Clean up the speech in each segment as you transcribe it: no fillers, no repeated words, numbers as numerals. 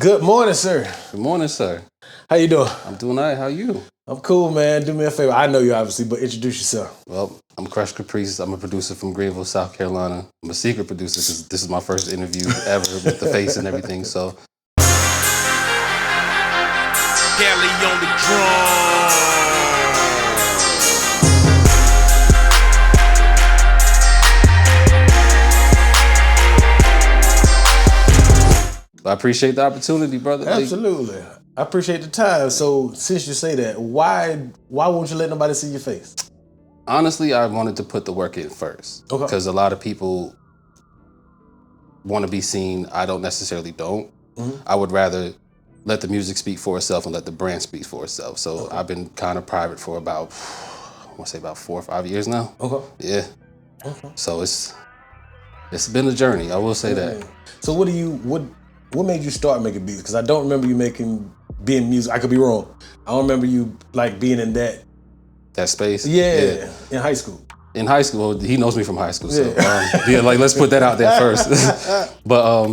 Good morning, sir. Good morning, sir. How you doing? I'm doing all right. How are you? I'm cool, man. Do me a favor. I know you obviously, but introduce yourself. Well, I'm Krush Kaprice. I'm a producer from Greenville, South Carolina. I'm a secret producer because this is my first interview ever with the face and everything. So, Galley on the drum. I appreciate the opportunity, brother. Absolutely. I appreciate the time. So since you say that, why won't you let nobody see your face? Honestly, I wanted to put the work in first. Okay. Because a lot of people want to be seen. I don't. Mm-hmm. I would rather let the music speak for itself and let the brand speak for itself. So Okay. I've been kind of private for about 4 or 5 years now. Okay. Yeah. Okay. So it's been a journey. I will say that. So what made you start making beats? Because I don't remember you being music. I could be wrong. I don't remember you like being in that. That space. Yeah. In high school. In high school, well, he knows me from high school, so let's put that out there first. But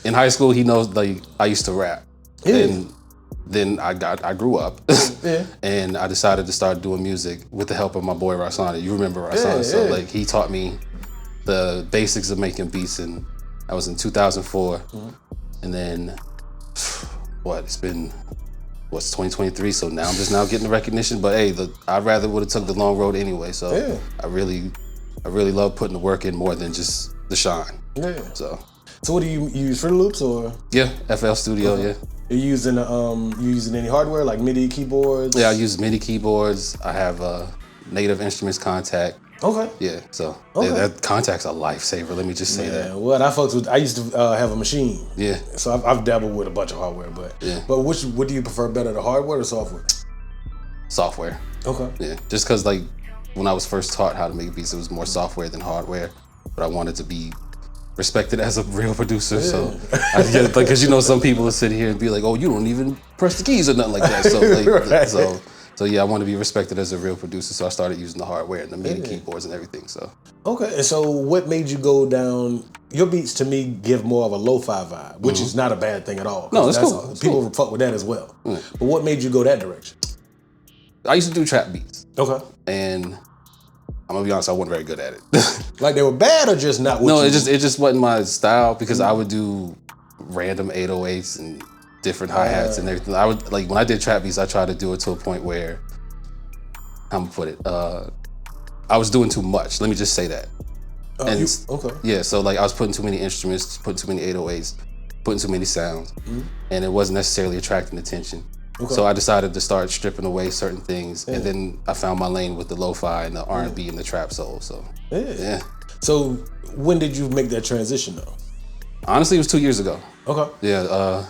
in high school, he knows like I used to rap, and then I grew up, and I decided to start doing music with the help of my boy Rasana. You remember Rasana? So like he taught me the basics of making beats, and I was in 2004, and then it's been. What's 2023? So now I'm just now getting the recognition. But hey, I'd rather would have took the long road anyway. So I really love putting the work in more than just the shine. Yeah. So what do you use, Fruit Loops or? Yeah, FL Studio. Yeah. You using any hardware like MIDI keyboards? Yeah, I use MIDI keyboards. I have Native Instruments Contact. Okay. Yeah, so that Contact's a lifesaver. Let me just say that. Well, I used to have a machine. Yeah. So I've dabbled with a bunch of hardware, but what do you prefer better, the hardware or software? Software. Okay. Yeah, just because like when I was first taught how to make beats, it was more software than hardware, but I wanted to be respected as a real producer. So because some people will sit here and be like, oh, you don't even press the keys or nothing like that. So like, So yeah, I want to be respected as a real producer, so I started using the hardware and the MIDI keyboards and everything. So okay, and so what made you go down? Your beats to me give more of a lo-fi vibe, which is not a bad thing at all. No, that's cool. People fuck with that as well. But what made you go that direction? I used to do trap beats. Okay. And I'm gonna be honest, I wasn't very good at it. Like they were bad or just not? No, it just wasn't my style because I would do random 808s and different hi-hats and everything. I would like when I did trap beats, I tried to do it to a point where I'm gonna put it. I was doing too much. Let me just say that. Yeah, so like I was putting too many instruments, putting too many 808s, putting too many sounds, and it wasn't necessarily attracting attention. Okay. So I decided to start stripping away certain things, and then I found my lane with the lo-fi and the R&B and the trap soul. So yeah. So when did you make that transition though? Honestly, it was 2 years ago. Okay. Yeah.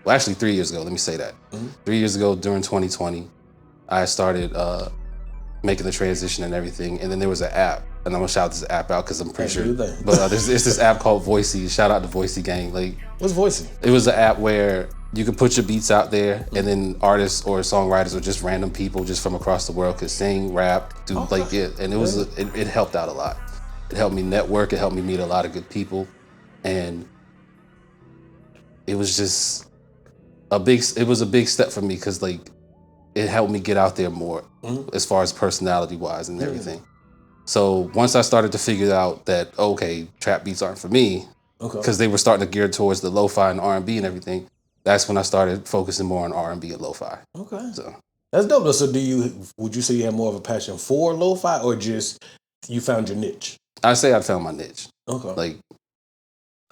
Well, actually 3 years ago. Let me say that. 3 years ago, during 2020, I started making the transition and everything. And then there was an app, and I'm gonna shout this app out because I'm pretty sure. But it's this app called Voicey. Shout out to Voicey gang. Like, what's Voicey? It was an app where you could put your beats out there, and then artists or songwriters or just random people just from across the world could sing, rap, do and it helped out a lot. It helped me network. It helped me meet a lot of good people, and it was just a big step for me because like it helped me get out there more as far as personality wise and everything. So once I started to figure out that trap beats aren't for me because they were starting to gear towards the lo-fi and R&B and everything, that's when I started focusing more on R&B and lo-fi. Okay. So that's dope though. So would you say you have more of a passion for lo-fi or just you found your niche? I say I found my niche. Okay. Like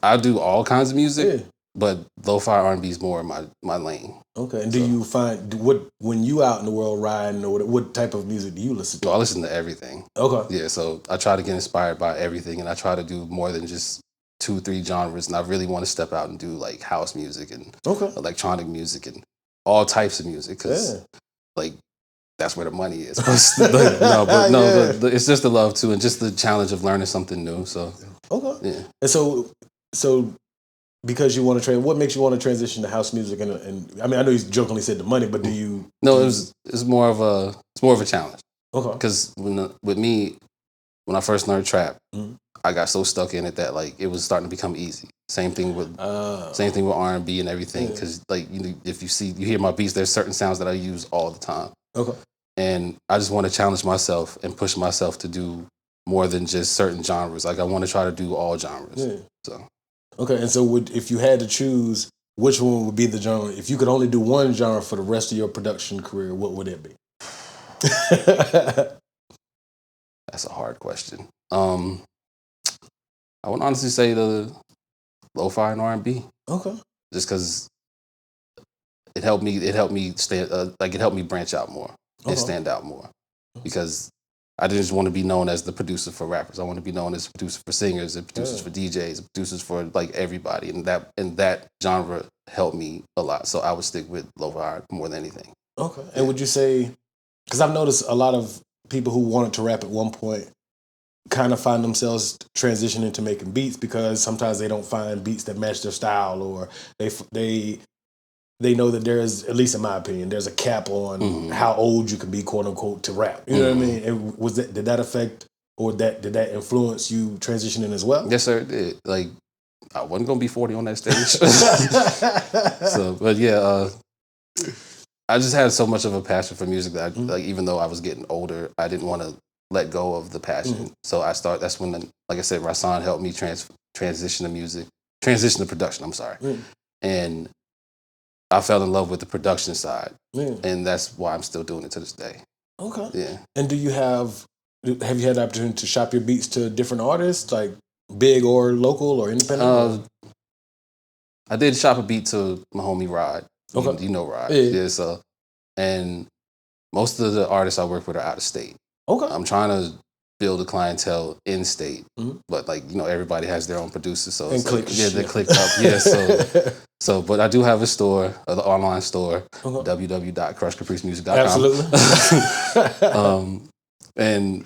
I do all kinds of music. But lo-fi R&B is more my lane. Okay, and do you find when you out in the world riding or what type of music do you listen to? Well, I listen to everything. Okay. Yeah, so I try to get inspired by everything, and I try to do more than just 2-3 genres. And I really want to step out and do like house music and electronic music and all types of music because like that's where the money is. It's just the love too, and just the challenge of learning something new. So yeah, and so. Because you want to what makes you want to transition to house music and I mean I know you jokingly said the money, but do you? No, it's more of a challenge. Okay. Because with me, when I first learned trap, I got so stuck in it that like it was starting to become easy. Same thing with R&B and everything. Because like if you hear my beats, there's certain sounds that I use all the time. Okay. And I just want to challenge myself and push myself to do more than just certain genres. Like I want to try to do all genres. Yeah. So. Okay, and so if you had to choose, which one would be the genre? If you could only do one genre for the rest of your production career, what would it be? That's a hard question. I would honestly say the lo-fi and R&B. Okay. Just because it helped me stand it helped me branch out more and stand out more. Because I didn't just want to be known as the producer for rappers. I want to be known as a producer for singers and producers for DJs, and producers for like everybody. And that genre helped me a lot. So I would stick with lo-fi more than anything. Okay. And would you say, because I've noticed a lot of people who wanted to rap at one point kind of find themselves transitioning to making beats because sometimes they don't find beats that match their style, or they know that there's, at least in my opinion, there's a cap on how old you can be, quote unquote, to rap. You know what I mean? And did that affect, or did that influence you transitioning as well? Yes, sir, it did. Like I wasn't gonna be 40 on that stage. So, but yeah, I just had so much of a passion for music that like even though I was getting older, I didn't want to let go of the passion. So that's when, like I said, Rasan helped me transition to production. I'm sorry. And I fell in love with the production side. And that's why I'm still doing it to this day. Okay. Yeah. And have you had the opportunity to shop your beats to different artists, like big or local or independent? I did shop a beat to my homie Rod. Okay. You know Rod. Yeah. So, and most of the artists I work with are out of state. Okay. I'm trying to build a clientele in state, but like everybody has their own producer, so it's like, they click up. Yeah, so but I do have a store, an online store, www.krushkapricemusic.com. Absolutely. And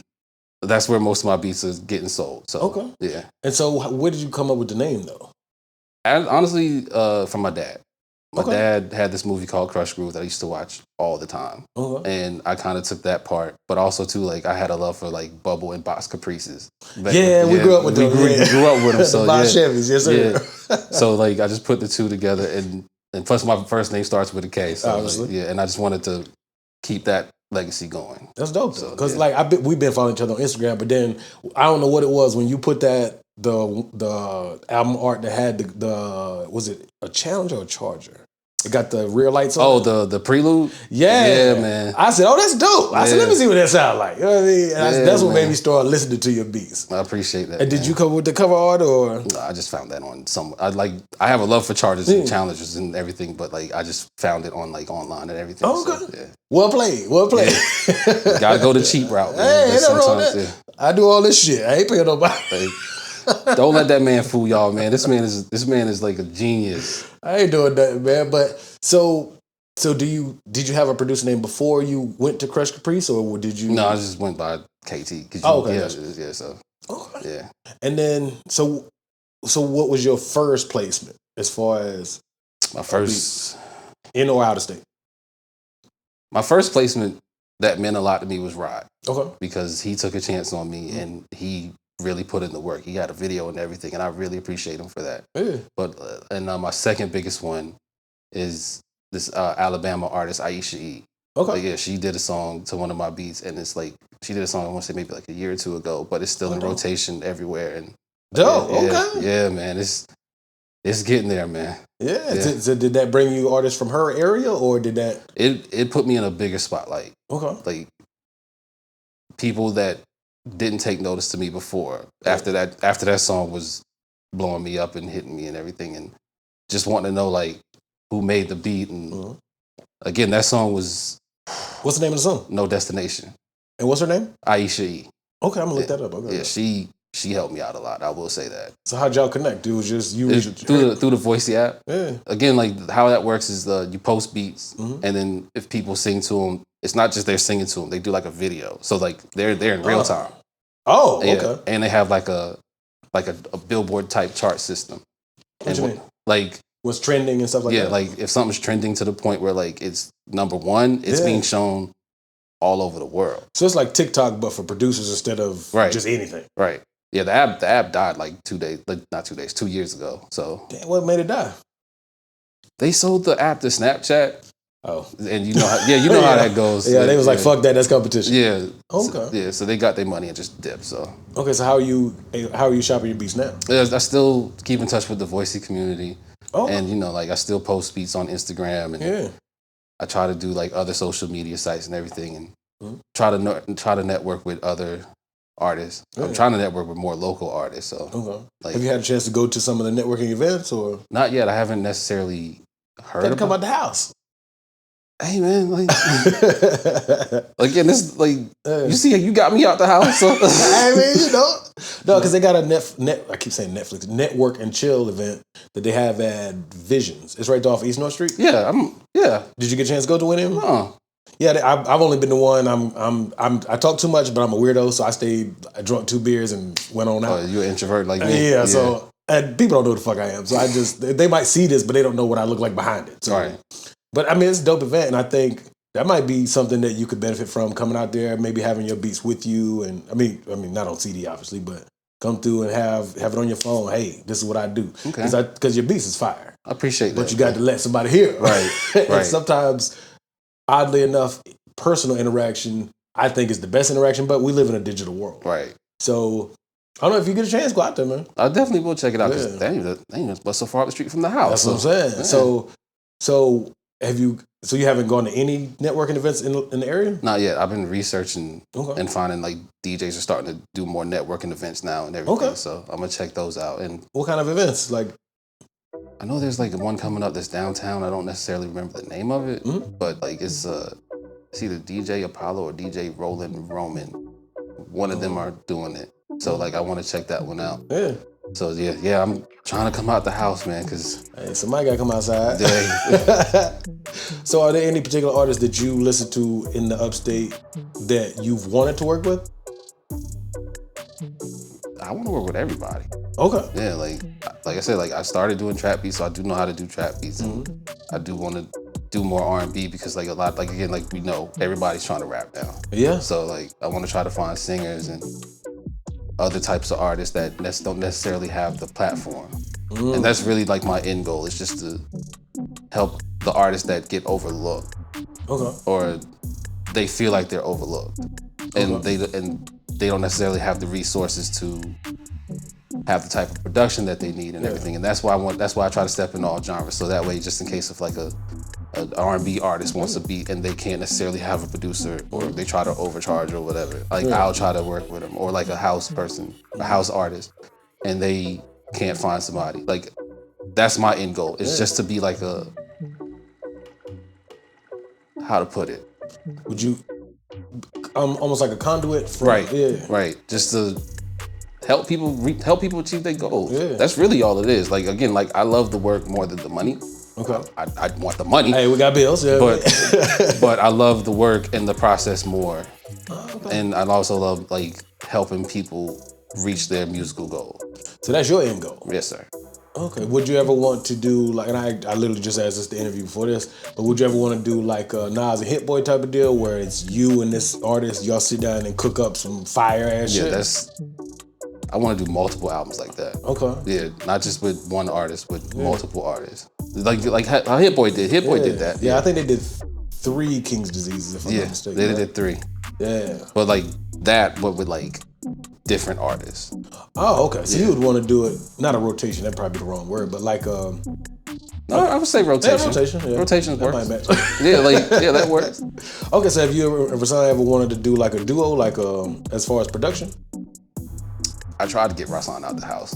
that's where most of my beats are getting sold. So yeah. And so, where did you come up with the name though? And honestly, from my dad. My dad had this movie called Krush Groove that I used to watch all the time. And I kind of took that part, but also too, like I had a love for like bubble and box caprices. We grew up with them. We grew up with them. So box Chevys, yes sir. Yeah. So like I just put the two together, and plus my first name starts with a K. So obviously. Like, and I just wanted to keep that legacy going. That's dope though, because we've been following each other on Instagram, but then I don't know what it was when you put that the album art that had the was it a Challenger or a Charger? It got the rear lights on. Oh, the prelude? Yeah, man. I said, that's dope. I said, let me see what that sounds like. You know what I mean? And that's what made me start listening to your beats. I appreciate that. And did you come up with the cover art or? No, I just found that on some. I have a love for Chargers and Challengers and everything, but like I just found it on like online and everything. Okay. So, yeah. Well played. Yeah. Gotta go the cheap route. Man. Hey, that. I do all this shit. I ain't paying nobody. Don't let that man fool y'all, man. This man is like a genius. I ain't doing that, man. But so did you have a producer name before you went to Krush Kaprice, or did you? No, I just went by KT. Okay. Yeah. So. Okay. Yeah. And then so what was your first placement as far as my first in or out of state? My first placement that meant a lot to me was Rod. Okay. Because he took a chance on me and he really put in the work. He had a video and everything, and I really appreciate him for that. Yeah. But my second biggest one is this Alabama artist Aisha E. Okay. Like, yeah, she did a song to one of my beats, and it's like she did a song I want to say maybe like a year or two ago, but it's still in rotation everywhere. And okay. Yeah, man, it's getting there, man. Yeah. So did that bring you artists from her area, or did that? It put me in a bigger spotlight. Okay. Like people that didn't take notice to me before. After that song was blowing me up and hitting me and everything, and just wanting to know like who made the beat. And again, that song was. What's the name of the song? No Destination. And what's her name? Aisha E. Okay, I'm gonna look that up. Okay. Yeah, she helped me out a lot. I will say that. So how'd y'all connect? It was just you through the Voicey app. Yeah. Again, like how that works is you post beats, and then if people sing to them, it's not just they're singing to them. They do like a video. So like they're in real time. Oh, okay. And they have like a Billboard type chart system. What you mean? Like what's trending and stuff like that? Yeah, like if something's trending to the point where like it's number one, it's being shown all over the world. So it's like TikTok, but for producers instead of just anything. Right. Yeah, the app died like 2 days, like not 2 days, 2 years ago. So Damn, what made it die? they sold the app to Snapchat. Oh, And you know how, you know how that goes. Yeah, they was like, fuck that, that's competition. Yeah. Okay. So they got their money and just dipped. So Okay, so how are you shopping your beats now? I still keep in touch with the Voicey community. Oh. And you know, like I still post beats on Instagram and I try to do like other social media sites and everything and try to network with other artists. I'm trying to network with more local artists. So have you had a chance to go to some of the networking events or? Not yet. I haven't necessarily heard about. Come out the house. Hey man, like again, this like you see, you got me out the house. So. I mean, you know, no, because they got a I keep saying Netflix network and chill event that they have at Visions. It's right off East North Street. Yeah, Did you get a chance to go to any of them? No. Yeah, I've only been to one. I talk too much, but I'm a weirdo, so I drank 2 beers and went on out. Oh, you're an introvert like me. Yeah, so and people don't know who the fuck I am, so they might see this, but they don't know what I look like behind it. So. Right. But I mean, it's a dope event, and I think that might be something that you could benefit from coming out there, maybe having your beats with you, and I mean, not on CD obviously, but come through and have it on your phone. Hey, this is what I do, because your beats is fire. I appreciate that, but you got to let somebody hear it, right? And sometimes, oddly enough, personal interaction I think is the best interaction. But we live in a digital world, right? So. I don't know if you get a chance, go out there, man. I definitely will check it out because they ain't but so far up the street from the house. That's what I'm saying. So you haven't gone to any networking events in the area? Not yet. I've been researching and finding like DJs are starting to do more networking events now and everything. Okay. So I'm gonna check those out. And what kind of events? Like, I know there's like one coming up that's downtown. I don't necessarily remember the name of it, but like it's either DJ Apollo or DJ Roland Roman. One of them are doing it. So like I want to check that one out. Yeah. So yeah, I'm trying to come out the house, man, because somebody got to come outside. So are there any particular artists that you listen to in the upstate that you've wanted to work with? I want to work with everybody. Okay. Yeah, like I said, like I started doing trap beats, so I do know how to do trap beats, and I do want to do more R&B because like a lot, like again, like we know everybody's trying to rap now. Yeah. So like I want to try to find singers and other types of artists that don't necessarily have the platform. And that's really like my end goal, is just to help the artists that get overlooked. Okay. Or they feel like they're overlooked. And they don't necessarily have the resources to have the type of production that they need and everything. And that's why I try to step in all genres. So that way, just in case if like an R&B artist wants a beat and they can't necessarily have a producer, or they try to overcharge or whatever, like I'll try to work with them. Or like a house person, a house artist, and they can't find somebody. Like that's my end goal. It's just to be like how to put it? Would you almost like a conduit for right. Just to help people achieve their goals. Yeah. That's really all it is. Like again, like I love the work more than the money. Okay. I want the money. Hey, we got bills. Yeah. But I love the work and the process more. And I also love like helping people reach their musical goal. So that's your end goal? Yes, sir. Okay. Would you ever want to do like, and I literally just asked this the interview before this, but would you ever want to do like a Nas and Hit Boy type of deal where it's you and this artist, y'all sit down and cook up some fire ass shit? I want to do multiple albums like that. Okay. Yeah, not just with one artist, with multiple artists. Like how Hit Boy did. Hit Boy did that. Yeah, I think they did 3 King's Diseases, if I'm not mistaken. They did 3. Yeah. But like that, but with like different artists. Oh, okay. So you would want to do it, not a rotation, that'd probably be the wrong word, but like no, I would say rotation. Yeah, rotation. Yeah. Rotation works. Might match. that works. Okay, so have you ever wanted to do like a duo, like as far as production? I tried to get Rasan out the house.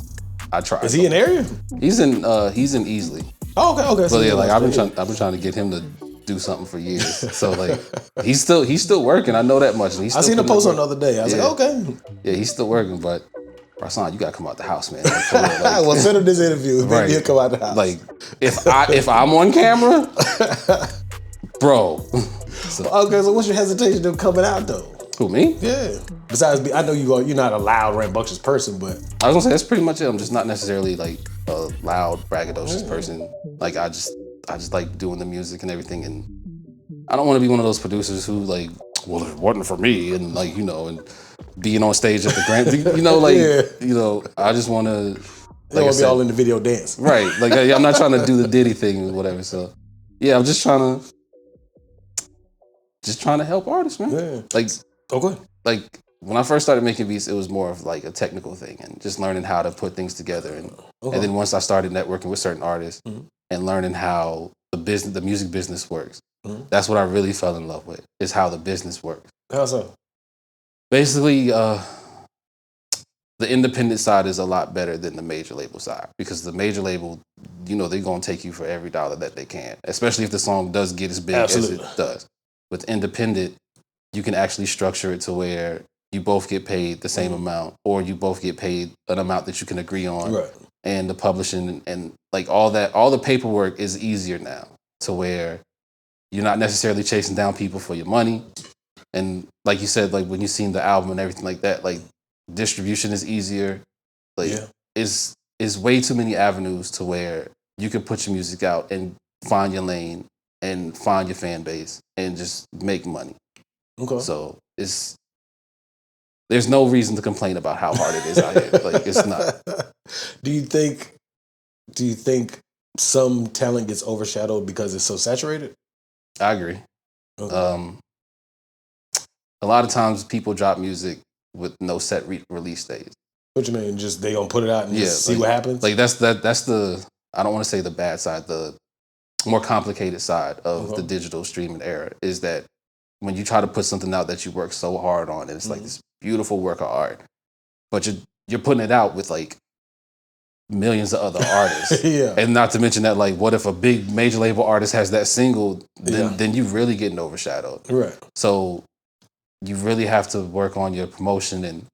I tried. Is he in the area? He's in Easley. Oh, okay. But so yeah, like I've been trying to get him to do something for years. So like he's still working. I know that much. I seen a post on the other day. I was like, okay. Yeah, he's still working, but Rasan, you gotta come out the house, man. Like, well, send him this interview. Maybe he'll come out the house. Like if I'm on camera, bro. Okay, so what's your hesitation of coming out though? Who, me? Yeah. Besides, I know you're not a loud, rambunctious person, but I was gonna say that's pretty much it. I'm just not necessarily like a loud, braggadocious person. Like I just like doing the music and everything, and I don't want to be one of those producers who like, well, it wasn't for me, and like and being on stage at the Grammy. You know, like you know, I just want to. They want to be all in the video dance, right? Like I'm not trying to do the Diddy thing or whatever. So yeah, I'm just trying to help artists, man. Yeah. Like okay. Like when I first started making beats, it was more of like a technical thing and just learning how to put things together. And then once I started networking with certain artists and learning how the music business works, that's what I really fell in love with, is how the business works. How so? Basically, the independent side is a lot better than the major label side, because the major label, you know, they're going to take you for every dollar that they can, especially if the song does get as big as it does. With independent, you can actually structure it to where you both get paid the same amount, or you both get paid an amount that you can agree on. Right. And the publishing and like all the paperwork is easier now, to where you're not necessarily chasing down people for your money. And like you said, like when you seen the album and everything like that, like distribution is easier. Like it's way too many avenues to where you can put your music out and find your lane and find your fan base and just make money. Okay. So there's no reason to complain about how hard it is out here. Like it's not. Do you think some talent gets overshadowed because it's so saturated? I agree. Okay. A lot of times people drop music with no set release dates. What you mean? Just they gonna put it out and just see what happens? Like that's the, I don't want to say the bad side, the more complicated side of the digital streaming era is that when you try to put something out that you work so hard on, and it's like this beautiful work of art, but you're putting it out with like millions of other artists. And not to mention that, like, what if a big major label artist has that single, then you really getting overshadowed. Right. So you really have to work on your promotion and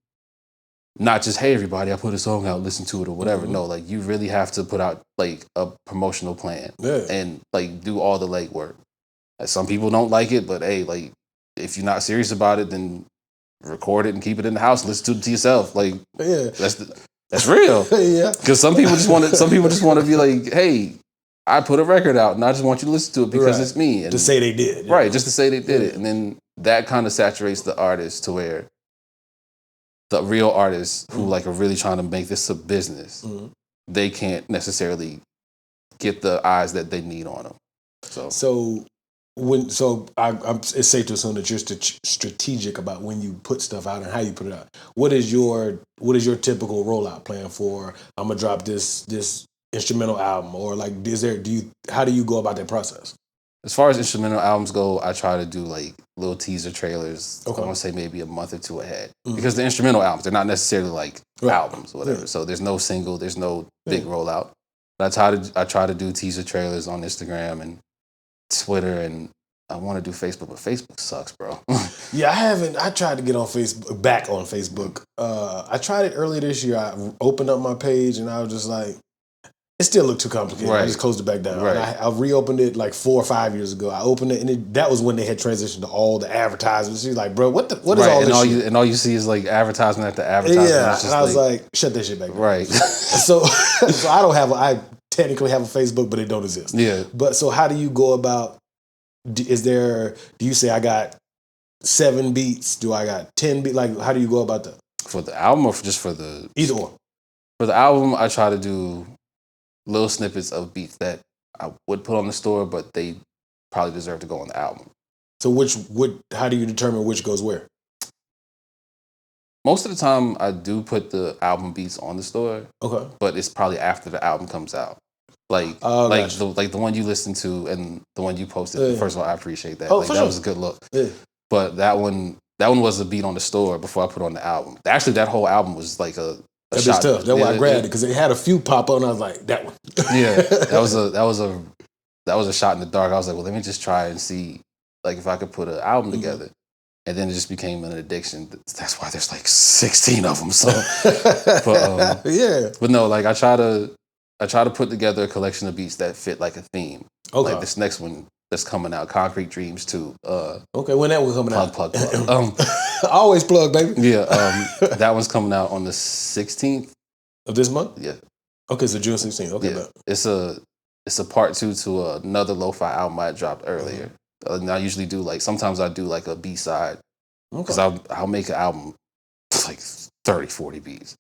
not just, hey, everybody, I put a song out, listen to it or whatever. No, like you really have to put out like a promotional plan and like do all the legwork. Some people don't like it, but hey, like if you're not serious about it, then record it and keep it in the house. Listen to it to yourself. Like that's real. Because some people just want to be like, hey, I put a record out and I just want you to listen to it because it's me. And, to say they did. Right, just to say they did it. And then that kind of saturates the artist to where the real artists who like are really trying to make this a business, they can't necessarily get the eyes that they need on them. So it's safe to assume that you're strategic about when you put stuff out and how you put it out. What is your typical rollout plan for? I'm gonna drop this instrumental album, or like how do you go about that process? As far as instrumental albums go, I try to do like little teaser trailers. I want to say maybe a month or two ahead, because the instrumental albums, they're not necessarily like albums or whatever. So there's no single, there's no big rollout. But I try to do teaser trailers on Instagram and Twitter, and I want to do Facebook, but Facebook sucks, bro. I tried to get back on Facebook. I tried it earlier this year. I opened up my page and I was just like, it still looked too complicated. I just closed it back down. And I reopened it like 4 or 5 years ago. I opened it, and that was when they had transitioned to all the advertisements. She's like, bro, what is all this shit? And all you see is like advertisement after advertisement. Yeah, and I was like, shut that shit back down. Right. So I technically have a Facebook, but it don't exist. Yeah. But so how do you go about, do you say I got 7 beats? Do I got 10 beats? Like, how do you go about that? For the album or just for the... Either or. For the album, I try to do little snippets of beats that I would put on the store, but they probably deserve to go on the album. So how do you determine which goes where? Most of the time, I do put the album beats on the store. Okay. But it's probably after the album comes out. Like the one you listened to and the one you posted. First of all, I appreciate that. That was a good look. Yeah. But that one was a beat on the store before I put on the album. Actually, that whole album was like a That's tough. That's why I grabbed it, because it had a few pop up, and I was like, that one. Yeah, that was a shot in the dark. I was like, well, let me just try and see, like, if I could put an album together. And then it just became an addiction. That's why there's like 16 of them. So, but no, like I try to put together a collection of beats that fit like a theme. Okay. Like this next one that's coming out, Concrete Dreams 2. Okay, when that one coming out? Plug. Always plug, baby. Yeah, that one's coming out on the 16th of this month. Yeah. Okay, so June 16th. Okay, yeah. It's a part 2 to another LoFi album I dropped earlier. And I usually do sometimes I do like a B-side. Because I'll make an album like 30, 40 beats.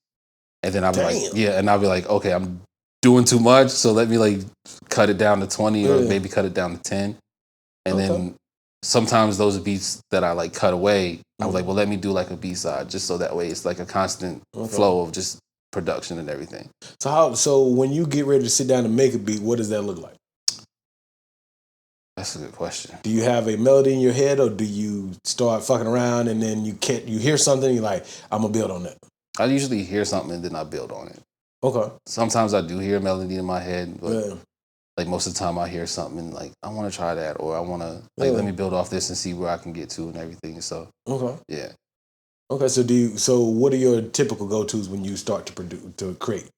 And then I'll be Damn. like, and I'll be like, okay, I'm doing too much, so let me like cut it down to 20 or maybe cut it down to 10. And then sometimes those beats that I like cut away, I'm like, well, let me do like a B-side just so that way it's like a constant flow of just production and everything. So when you get ready to sit down and make a beat, what does that look like? That's a good question. Do you have a melody in your head, or do you start fucking around and then you hear something and you're like, I'm gonna build on that? I usually hear something and then I build on it. Okay. Sometimes I do hear a melody in my head, but like most of the time I hear something and like, I want to try that, or I want to like, let me build off this and see where I can get to and everything. So, yeah. Okay, so what are your typical go-tos when you start to create?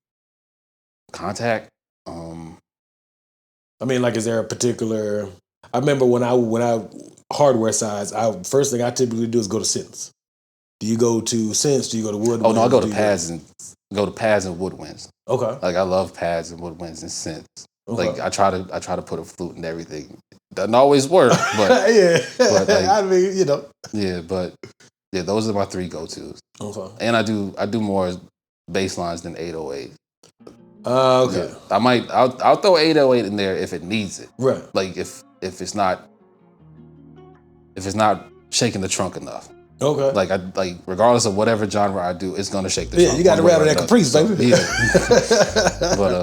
Contact. I mean, like, is there a particular? I remember when I hardware size, first thing I typically do is go to synths. Do you go to synths? Do you go to woodwinds? Oh no, I go to pads and woodwinds. Okay. Like I love pads and woodwinds and synths. Okay. Like I try to put a flute and everything. Doesn't always work, but but like, I mean, you know. Yeah, but yeah, those are my 3 go-tos. Okay. And I do more bass lines than 808. Okay. Yeah. I'll throw 808 in there if it needs it. Right. Like if it's not shaking the trunk enough. Okay. Like regardless of whatever genre I do, it's gonna shake the trunk. Yeah, you got to rattle that Kaprice, baby. Yeah. But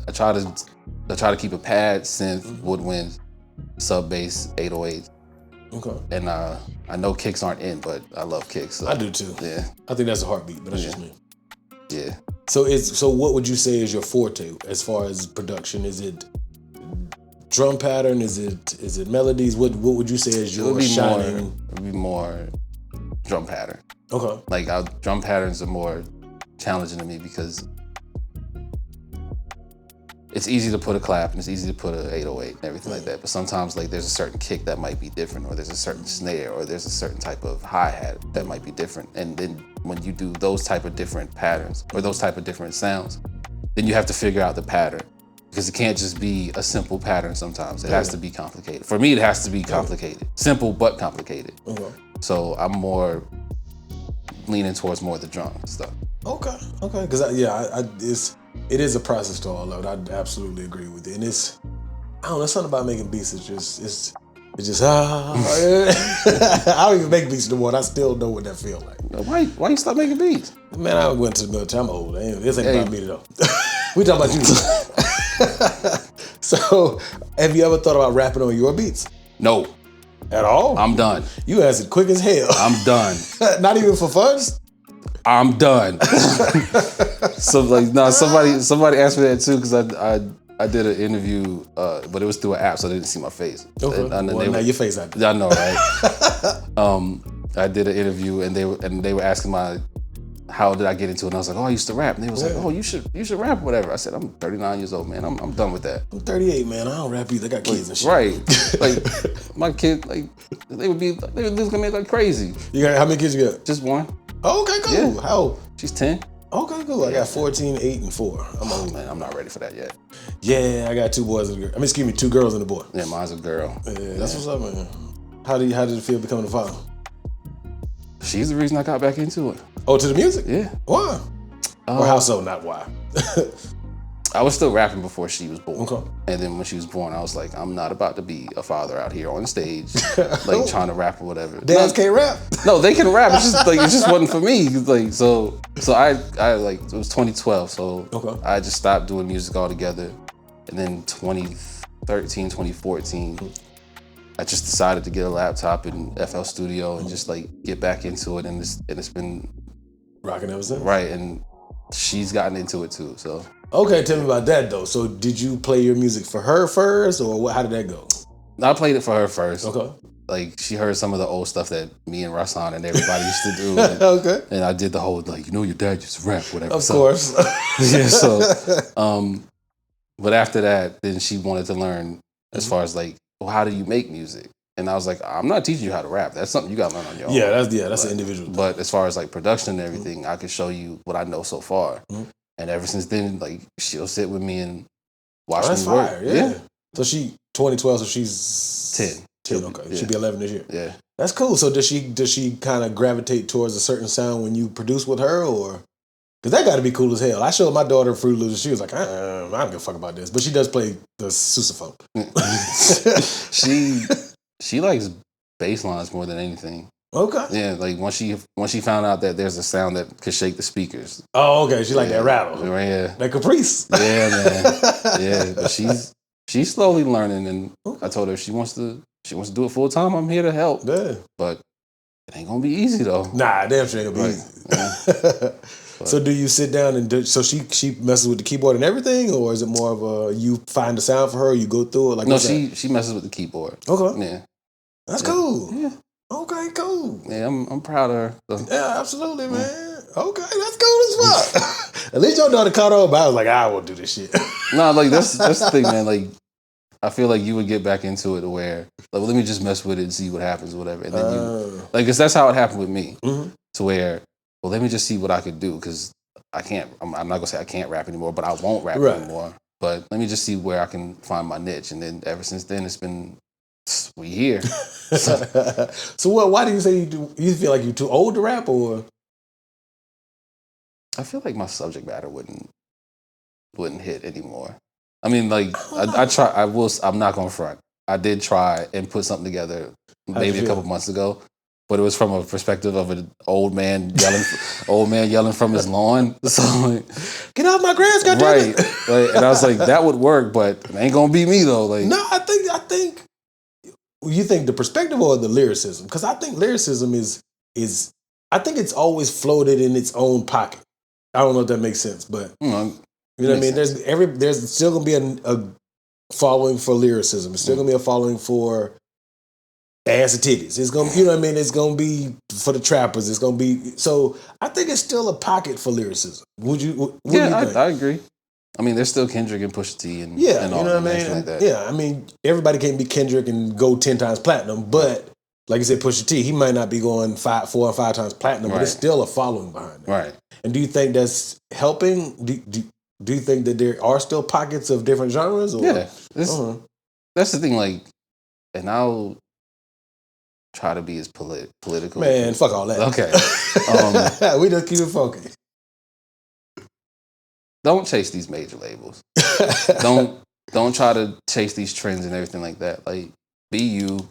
I try to keep a pad, synth, woodwind, sub bass, 808. Okay. And I know kicks aren't in, but I love kicks. So, I do too. Yeah. I think that's a heartbeat, but that's just me. Yeah. So what would you say is your forte as far as production? Is it drum pattern? Is it melodies? What would you say is your shining? It would be more drum pattern. Okay. Like drum patterns are more challenging to me because it's easy to put a clap and it's easy to put a 808 and everything like that. But sometimes like there's a certain kick that might be different, or there's a certain snare, or there's a certain type of hi-hat that might be different. And then when you do those type of different patterns or those type of different sounds, then you have to figure out the pattern. Because it can't just be a simple pattern sometimes. It has to be complicated. For me, it has to be complicated. Simple, but complicated. Okay. So I'm more leaning towards more of the drum stuff. Okay. Because it is a process to all of it. I absolutely agree with it. And I don't know, something about making beats it's just I don't even make beats no more, and I still know what that feels like. Why you stop making beats? Man, I went to the military. I'm old. This ain't about me though. We talking about you. So, have you ever thought about rapping on your beats? No. At all? I'm done. You answered quick as hell. I'm done. Not even for fun? I'm done. So like, no, somebody asked me that too, because I did an interview, but it was through an app, so they didn't see my face. Okay. Now your face out there. I know, right? I did an interview, and they were asking how did I get into it? And I was like, oh, I used to rap. And they was like, oh, you should rap, whatever. I said, I'm 39 years old, man. I'm done with that. I'm 38, man. I don't rap either. I got kids and shit. Right. Like my kid, like they would look at me like crazy. You got how many kids you got? Just one. Oh, okay, cool. Yeah. How old? She's 10. Okay, cool. I got 14, 8, and 4. I'm old. Man, I'm not ready for that yet. Yeah, I got 2 boys and a girl. Excuse me, 2 girls and a boy. Yeah, mine's a girl. Yeah, that's what's up, man. How did it feel becoming a father? She's the reason I got back into it. Oh, to the music? Yeah. Why? Or how so? Not why. I was still rapping before she was born. Okay. And then when she was born, I was like, I'm not about to be a father out here on stage, like trying to rap or whatever. Dads can't rap. No, they can rap. It's just wasn't for me. Like so I like, it was 2012. So I just stopped doing music altogether. And then 2013, 2014, I just decided to get a laptop in FL Studio and just like get back into it. And it's been rocking ever since. Right. And she's gotten into it too. So. Okay, tell me about that though. So did you play your music for her first, or how did that go? I played it for her first. Okay. Like she heard some of the old stuff that me and Rasan and everybody used to do. And, okay. And I did the whole like, your dad used to rap, whatever. Of course. Yeah. So, but after that, then she wanted to learn as far as like, well, how do you make music? And I was like, I'm not teaching you how to rap. That's something you got to learn on your own. Yeah, that's an individual thing. But as far as like production and everything, I can show you what I know so far. And ever since then, like she'll sit with me and watch me work. Fire, yeah. So she 2012, so she's 10. 10, okay. She'll be 11 this year. Yeah. That's cool. So does she kind of gravitate towards a certain sound when you produce with her, or because that got to be cool as hell? I showed my daughter Fruit Loops. She was like, I don't give a fuck about this, but she does play the sousaphone. she likes bass lines more than anything. Okay. Yeah, like once she found out that there's a sound that could shake the speakers. Oh, okay. She like that rattle. Yeah. That Caprice. Yeah, man. Yeah, but she's slowly learning, and I told her if she wants to do it full time, I'm here to help. Yeah. But it ain't gonna be easy though. Nah, damn sure ain't gonna be easy. Yeah. So do you sit down and so she messes with the keyboard and everything, or is it more of a you find the sound for her, you go through it? Like no, she messes with the keyboard. Okay. Yeah. That's cool. Yeah. Okay, cool. Yeah, I'm proud of her. So. Yeah, absolutely, man. Okay, that's cool as fuck. At least your daughter caught on, but I was like, I won't do this shit. No, like that's the thing, man. Like I feel like you would get back into it where, like, well, let me just mess with it and see what happens or whatever. And then cause that's how it happened with me. Mm-hmm. To where, well, let me just see what I could do. Cause I'm not gonna say I can't rap anymore, but I won't rap anymore. But let me just see where I can find my niche. And then ever since then, it's been, we here. So why do you say you feel like you're too old to rap, or? I feel like my subject matter wouldn't hit anymore. I mean, like I'm not gonna front. I did try and put something together maybe a couple months ago, but it was from a perspective of an old man yelling from his lawn. So like, get off my grass, goddamn it. Right. And I was like, that would work, but it ain't gonna be me though. Like, no, I think you think the perspective or the lyricism? Because I think lyricism is I think it's always floated in its own pocket. I don't know if that makes sense, but you know what I mean. There's still gonna be a following for lyricism. It's still gonna be a following for ass and titties. It's gonna, you know what I mean. It's gonna be for the trappers. It's gonna be so. I think it's still a pocket for lyricism. What do you think? I agree. I mean, there's still Kendrick and Pusha T and all, you know what I mean. Like that. Yeah, I mean, everybody can't be Kendrick and go 10 times platinum, but like you said, Pusha T, he might not be going 4 or 5 times platinum, but it's still a following behind it. Right. And do you think that's helping? Do you think that there are still pockets of different genres? Or? Yeah, that's the thing. Like, and I'll try to be as political. Man, fuck all that. Okay. We just keep it funky. Don't chase these major labels. Don't try to chase these trends and everything like that. Like, be you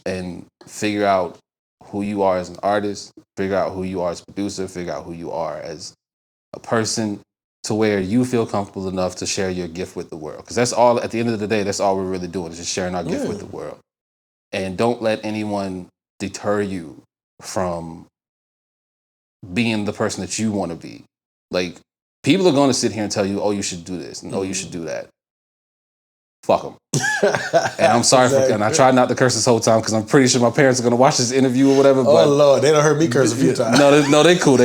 and figure out who you are as an artist, figure out who you are as a producer, figure out who you are as a person, to where you feel comfortable enough to share your gift with the world. Because that's all, at the end of the day, that's all we're really doing, is just sharing our gift with the world. And don't let anyone deter you from being the person that you want to be. Like, people are going to sit here and tell you, oh, you should do this, and oh, you should do that. Fuck them. And I'm sorry and I tried not to curse this whole time because I'm pretty sure my parents are going to watch this interview or whatever. But, Lord, they don't heard me curse a few times. No, they cool.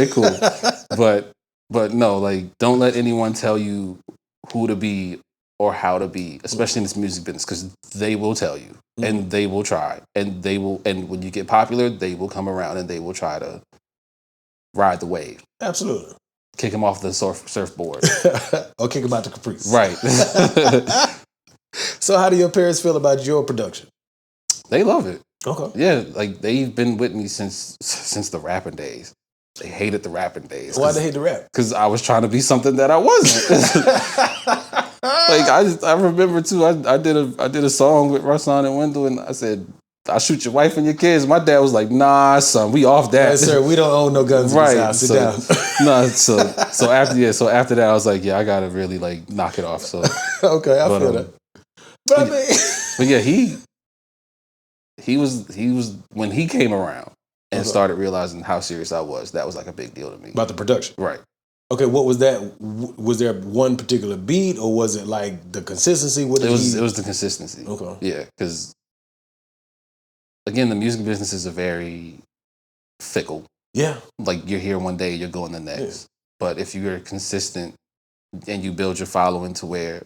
But no, like, don't let anyone tell you who to be or how to be, especially in this music business, because they will tell you and they will try and when you get popular, they will come around and they will try to ride the wave. Absolutely. Kick them off the surfboard. Or kick them out to Caprice. Right. So how do your parents feel about your production? They love it. Okay. Yeah, like, they've been with me since the rapping days. They hated the rapping days. Why they hate the rap? Because I was trying to be something that I wasn't. Like, I remember too. I did a song with Ruslan and Wendell, and I said, "I'll shoot your wife and your kids." My dad was like, "Nah, son, we off that." Yes, sir. We don't own no guns in this house. Sit down. No, so after that, I was like, yeah, I gotta really, like, knock it off. So okay, I feel that. But I mean, but yeah, he was when he came around and started realizing how serious I was. That was like a big deal to me. About the production, right? Okay, what was that? Was there one particular beat, or was it like the consistency? It was the consistency. Okay, yeah, because again, the music business is a very fickle. Yeah, like, you're here one day, you're going the next. Yeah. But if you're consistent and you build your following to where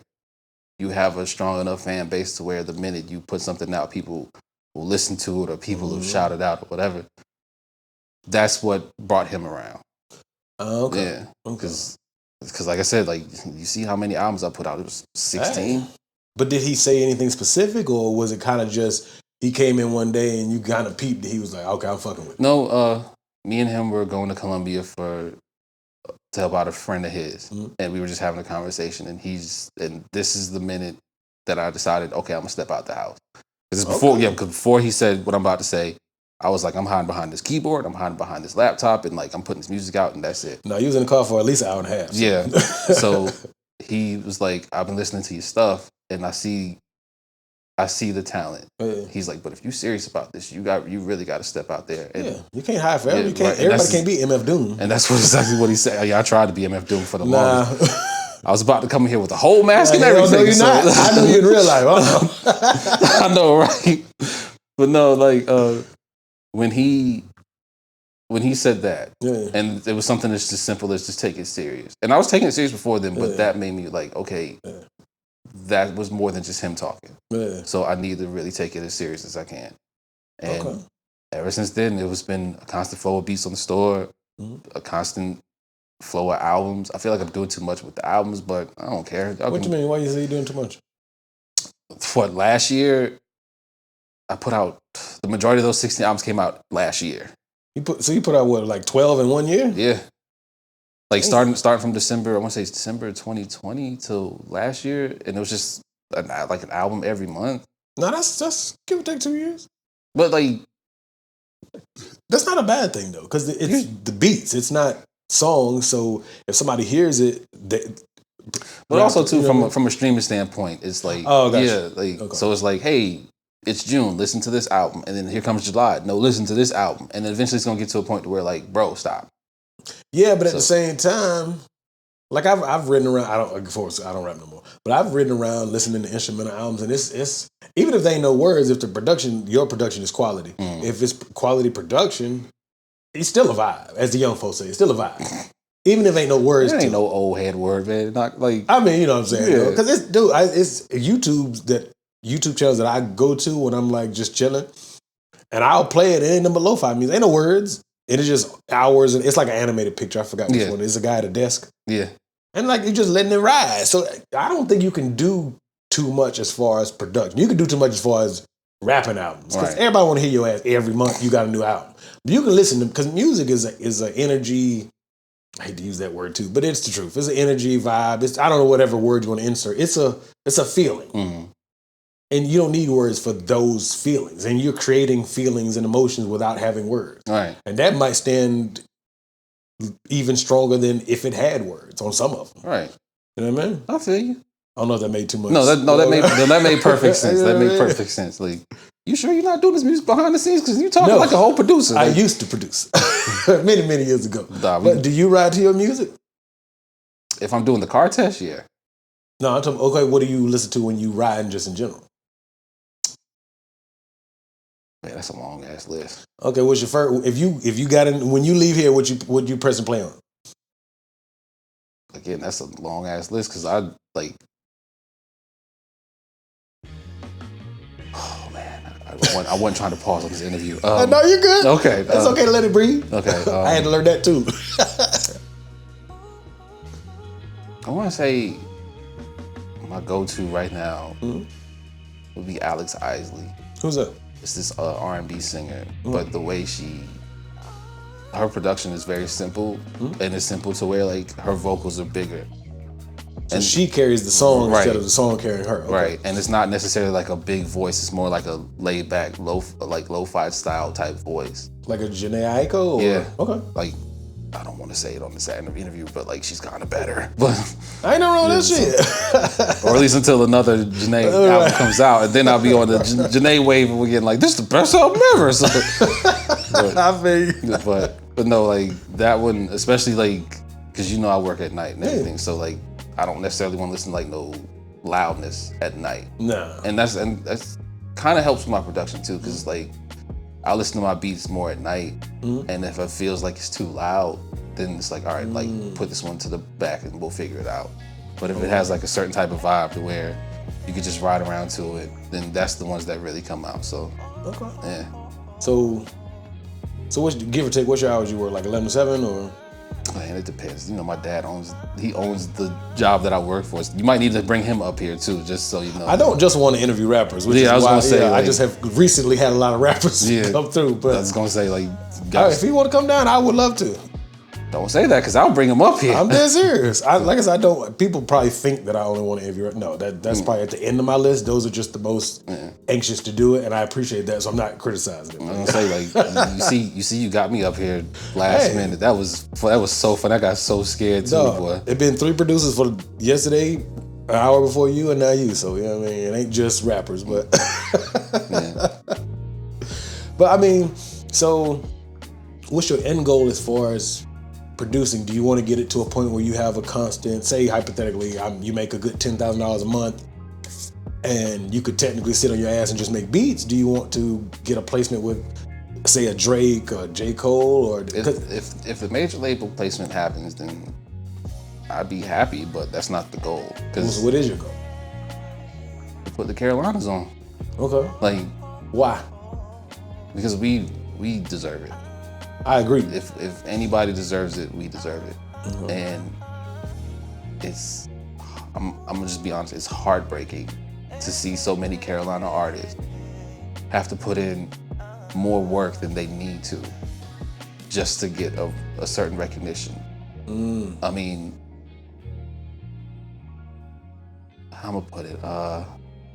you have a strong enough fan base to where the minute you put something out, people will listen to it, or people will shout it out or whatever. That's what brought him around. Okay. Yeah. Because like I said, like, you see how many albums I put out. It was 16. Hey. But did he say anything specific, or was it kind of just he came in one day and you kind of peeped that he was like, okay, I'm fucking with it? No, me and him were going to Colombia to help out a friend of his, and we were just having a conversation. And this is the minute that I decided, okay, I'm gonna step out the house. Because before he said what I'm about to say, I was like, I'm hiding behind this keyboard, I'm hiding behind this laptop, and like I'm putting this music out, and that's it. No, you was in the car for at least an hour and a half. So. Yeah. So he was like, I've been listening to your stuff, and I see the talent. Yeah. He's like, but if you're serious about this, you really got to step out there. And you can't hide forever. You can't. Right. Everybody can't be MF Doom. And that's exactly what he said. Yeah, I tried to be MF Doom for the longest. I was about to come in here with a whole mask and everything. No, you're not. I know you in real life. I know, right? But no, like when he said that, and it was something that's just simple as just take it serious. And I was taking it serious before then, but that made me like, okay, that was more than just him talking. Yeah. So I need to really take it as serious as I can. And ever since then, it's been a constant flow of beats on the store, a constant flow of albums. I feel like I'm doing too much with the albums, but I don't care. What you mean? Why you say you're doing too much? For last year, I put out, the majority of those 16 albums came out last year. You put out what, like 12 in 1 year? Yeah. Like starting from December, I want to say it's December 2020 till last year, and it was just an album every month. No, that's give or take 2 years. But like, that's not a bad thing though, because it's the beats. It's not songs. So if somebody hears it, but also too from a streaming standpoint, it's like so it's like, hey, it's June, listen to this album, and then here comes July. No, listen to this album, and then eventually it's gonna get to a point where like, bro, stop. Yeah, but at the same time, like I've ridden around. I don't rap no more. But I've ridden around listening to instrumental albums, and it's even if they ain't no words, if your production is quality. If it's quality production, it's still a vibe, as the young folks say. It's still a vibe, even if ain't no words. There ain't no old head word, man. Not like I mean, you know what I'm saying? Because it's YouTube channels that I go to when I'm like just chilling, and I'll play it. It ain't number lo-fi music. Ain't no words. It is just hours, and it's like an animated picture. I forgot which one. It's a guy at a desk. Yeah. And like you're just letting it ride. So I don't think you can do too much as far as production. You can do too much as far as rapping albums. Because everybody want to hear your ass every month. You got a new album. But you can listen to, because music is an energy. I hate to use that word too, but it's the truth. It's an energy vibe. I don't know whatever word you want to insert. It's a feeling. Mm-hmm. And you don't need words for those feelings. And you're creating feelings and emotions without having words. Right. And that might stand even stronger than if it had words on some of them. Right. You know what I mean? I feel you. I don't know if that made too much. That made perfect sense. That made perfect sense. Like, you sure you're not doing this music behind the scenes? Because you talking like a whole producer. I used to produce many, many years ago. But do you ride to your music? If I'm doing the car test, yeah. No, I'm talking, okay, what do you listen to when you ride just in general? Man, that's a long ass list. Okay, what's your first? If you got in when you leave here, what you press and play on? Again, that's a long ass list because I like. Oh man, I wasn't trying to pause on this interview. No, you're good. Okay, that's okay to let it breathe. Okay, I had to learn that too. I want to say my go-to right now would be Alex Isley. Who's that? It's this R&B singer, but the way her production is very simple, and it's simple to where like her vocals are bigger. So and she carries the song instead of the song carrying her. Okay. Right, and it's not necessarily like a big voice. It's more like a laid back, lo-fi style type voice. Like a Jhené Aiko? Or? Yeah. Okay. Like, I don't want to say it on this interview, but like she's kind of better. But I ain't never on that shit. Or at least until another Jhené album comes out, and then I'll be on the Jhené wave and we're getting like, this is the best album ever. So, I feel you. But no, like that one, especially like, because you know I work at night and everything, so like I don't necessarily want to listen to like no loudness at night. No. And that's kind of helps with my production too, because like I listen to my beats more at night, and if it feels like it's too loud, then it's like, all right, like put this one to the back and we'll figure it out. But if it has like a certain type of vibe to where you could just ride around to it, then that's the ones that really come out. So, yeah. So what's, give or take, what's your hours you work? Like 11 to 7 or? Man, it depends. You know, my dad owns the job that I work for. You might need to bring him up here too, just so you know. I don't just want to interview rappers, which is I was why gonna say, I like, just have recently had a lot of rappers come through. But I was gonna say, like, if he want to come down, I would love to. Don't say that because I'll bring him up here. I'm dead serious. Like I said, I don't. People probably think that I only want to interview. No, that's probably at the end of my list. Those are just the most anxious to do it, and I appreciate that. So I'm not criticizing it. I'm gonna say, like, you see, you got me up here last minute. That was so fun. I got so scared too, boy. It been 3 producers for yesterday, an hour before you, and now you. So you know what I mean. It ain't just rappers, but but I mean, so what's your end goal as far as producing? Do you want to get it to a point where you have a constant, say hypothetically, you make a good $10,000 a month and you could technically sit on your ass and just make beats? Do you want to get a placement with, say, a Drake or J. Cole? Or if the major label placement happens, then I'd be happy, but that's not the goal. So what is your goal? To put the Carolinas on. Okay. Like, why? Because we deserve it. I agree. If anybody deserves it, we deserve it. Mm-hmm. And I'm gonna just be honest, it's heartbreaking to see so many Carolina artists have to put in more work than they need to just to get a certain recognition. I mean, how am I put it?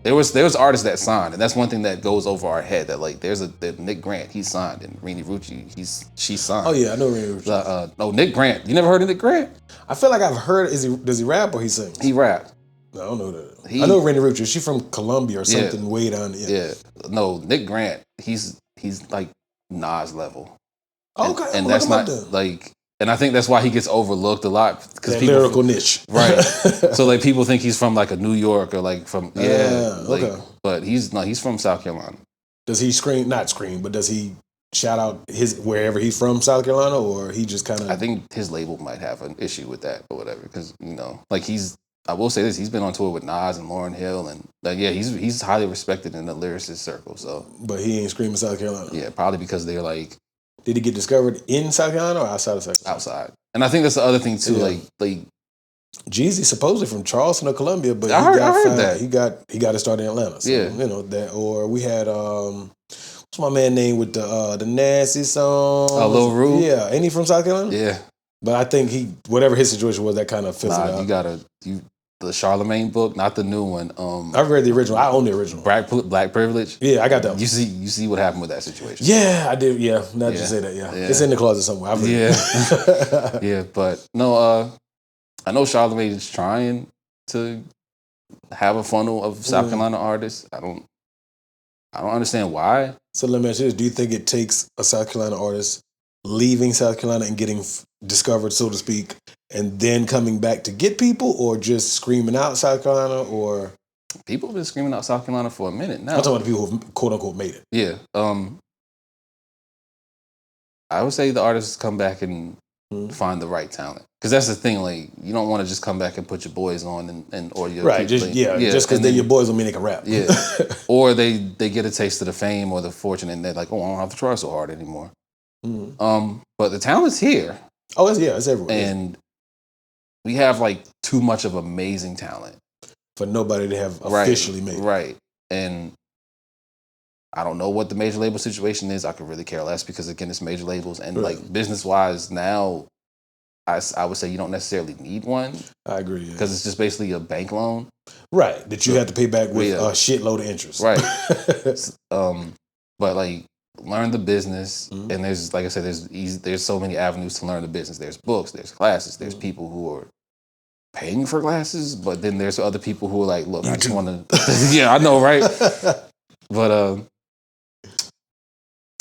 There was artists that signed, and that's one thing that goes over our head. That like there's Nick Grant, he signed, and Rini Rucci, she signed. Oh yeah, I know Rini Rucci. Nick Grant. You never heard of Nick Grant? I feel like I've heard. Does he rap or he sings? He rap. No, I don't know that. I know Rini Rucci. She's from Colombia or something way down there. Yeah. No, Nick Grant. He's like Nas level. Okay. And that's not like. And I think that's why he gets overlooked a lot because people lyrical niche, right? So like people think he's from like a New York or like from okay. But he's from South Carolina. Does he not scream, but does he shout out his wherever he's from, South Carolina, or he just kind of? I think his label might have an issue with that or whatever because like I will say this, he's been on tour with Nas and Lauryn Hill and he's highly respected in the lyricist circle. So, but he ain't screaming South Carolina. Yeah, probably because they're like. Did he get discovered in South Carolina or outside of South Carolina? Outside. And I think that's the other thing too. Yeah. Like Jeezy supposedly from Charleston or Columbia, but I heard that. He got it started in Atlanta. So, yeah. You know that. Or we had what's my man name with the nasty song? Lil Ru. Yeah, ain't he from South Carolina? Yeah. But I think whatever his situation was, that kind of fizzled out. The Charlemagne book, not the new one. I've read the original. I own the original. Black Privilege. Yeah, I got that one. You see what happened with that situation. Yeah, I did. Yeah, not to say that. Yeah, it's in the closet somewhere. I've read it. Yeah, but no. I know Charlemagne is trying to have a funnel of South Carolina artists. I don't understand why. So let me ask you this: do you think it takes a South Carolina artist leaving South Carolina and getting discovered, so to speak, and then coming back to get people, or just screaming out South Carolina, or people have been screaming out South Carolina for a minute now? I'm talking about the people who quote unquote made it. Yeah. I would say the artists come back and find the right talent, because that's the thing. Like, you don't want to just come back and put your boys on and or your right. Just because they're your boys don't mean they can rap. Yeah. Or they get a taste of the fame or the fortune, and they're like, oh, I don't have to try so hard anymore. But the talent's here. Oh, it's everywhere. And we have like too much of amazing talent for nobody to have officially made it. Right. And I don't know what the major label situation is. I could really care less because, again, it's major labels. And like business-wise now, I would say you don't necessarily need one. I agree. Because it's just basically a bank loan. Right. That you have to pay back with a shitload of interest. Right. But like, learn the business, and there's, like I said, there's so many avenues to learn the business. There's books, there's classes, there's people who are paying for classes, but then there's other people who are like, look, I just want to, yeah, I know, right? But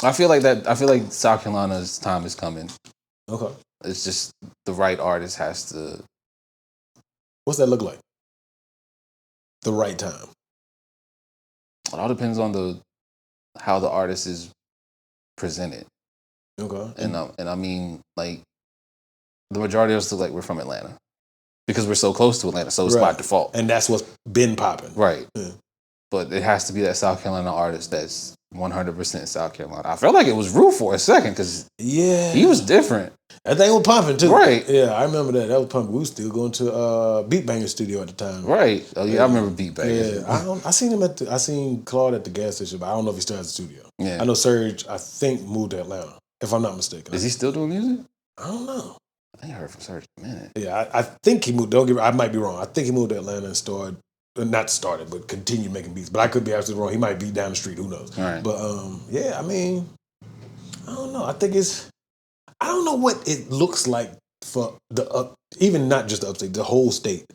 I feel like South Carolina's time is coming. Okay. It's just the right artist has to. What's that look like? The right time. It all depends on how the artist is presented. Okay. And I mean, like, the majority of us look like we're from Atlanta because we're so close to Atlanta, so it's by default. And that's what's been popping. Right. Yeah. But it has to be that South Carolina artist that's 100% South Carolina. I felt like it was Rue for a second because Yeah. he was different. That thing was pumping too. Right. Yeah, I remember that. That was pumping. We was still going to Beat Banger studio at the time. Right. Oh yeah, I remember Beat Bangers. Yeah. I seen him I seen Claude at the gas station, but I don't know if he still has a studio. Yeah. I know Serge, I think, moved to Atlanta, if I'm not mistaken. Is he still doing music? I don't know. I think I heard from Serge in a minute. Yeah, I think he moved. Don't get me, I might be wrong. I think he moved to Atlanta and but continued making beats. But I could be absolutely wrong. He might be down the street. Who knows? All right. But yeah, I mean, I don't know. I think I don't know what it looks like for even not just the upstate, the whole state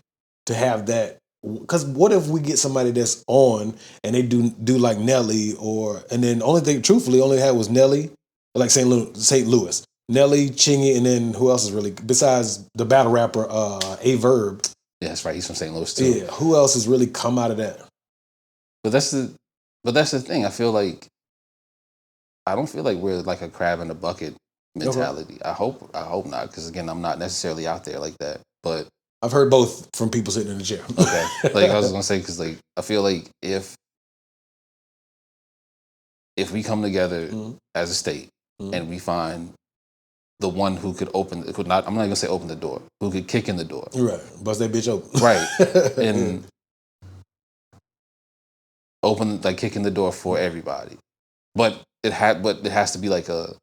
to have that. Because what if we get somebody that's on and they do like Nelly and then the only thing truthfully only had was Nelly, like St. Louis. Nelly, Chingy, and then who else is really besides the battle rapper A Verb? Yeah, that's right. He's from St. Louis too. Yeah, who else has really come out of that? But that's the thing. I don't feel like we're like a crab in a bucket mentality. Okay. I hope not, because again, I'm not necessarily out there like that. But I've heard both from people sitting in the chair. Okay, like I was gonna say, because like I feel like if we come together as a state and we find the one who could I'm not gonna say open the door, who could kick in the door. Right. Bust that bitch open. Right. And kicking the door for everybody. But it has to be like a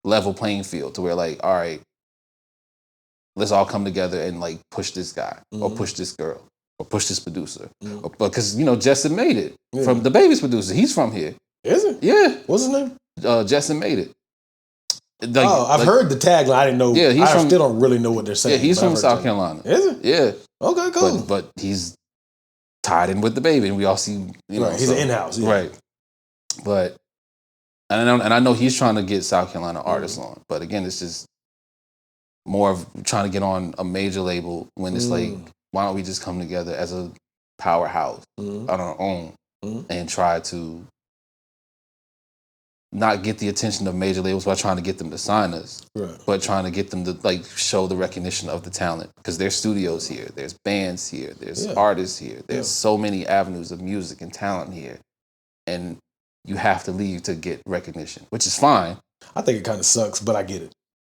level playing field to where like, all right, let's all come together and like push this guy or push this girl or push this producer. Because, Justin made it from the Baby's producer. He's from here. Is it? Yeah. What's his name? Justin made it. I've heard the tagline. I didn't know. Yeah, I still don't really know what they're saying. Yeah, he's from South Carolina. Is it? Yeah. Okay, cool. But he's tied in with the Baby, and we all see. Right, he's an in-house. Yeah. Right. But I know he's trying to get South Carolina artists on, but again, it's just more of trying to get on a major label when it's like, why don't we just come together as a powerhouse on our own and try to not get the attention of major labels by trying to get them to sign us, but trying to get them to like show the recognition of the talent, because there's studios here, there's bands here, there's artists here, there's so many avenues of music and talent here, and you have to leave to get recognition, which is fine. I think it kind of sucks, but I get it.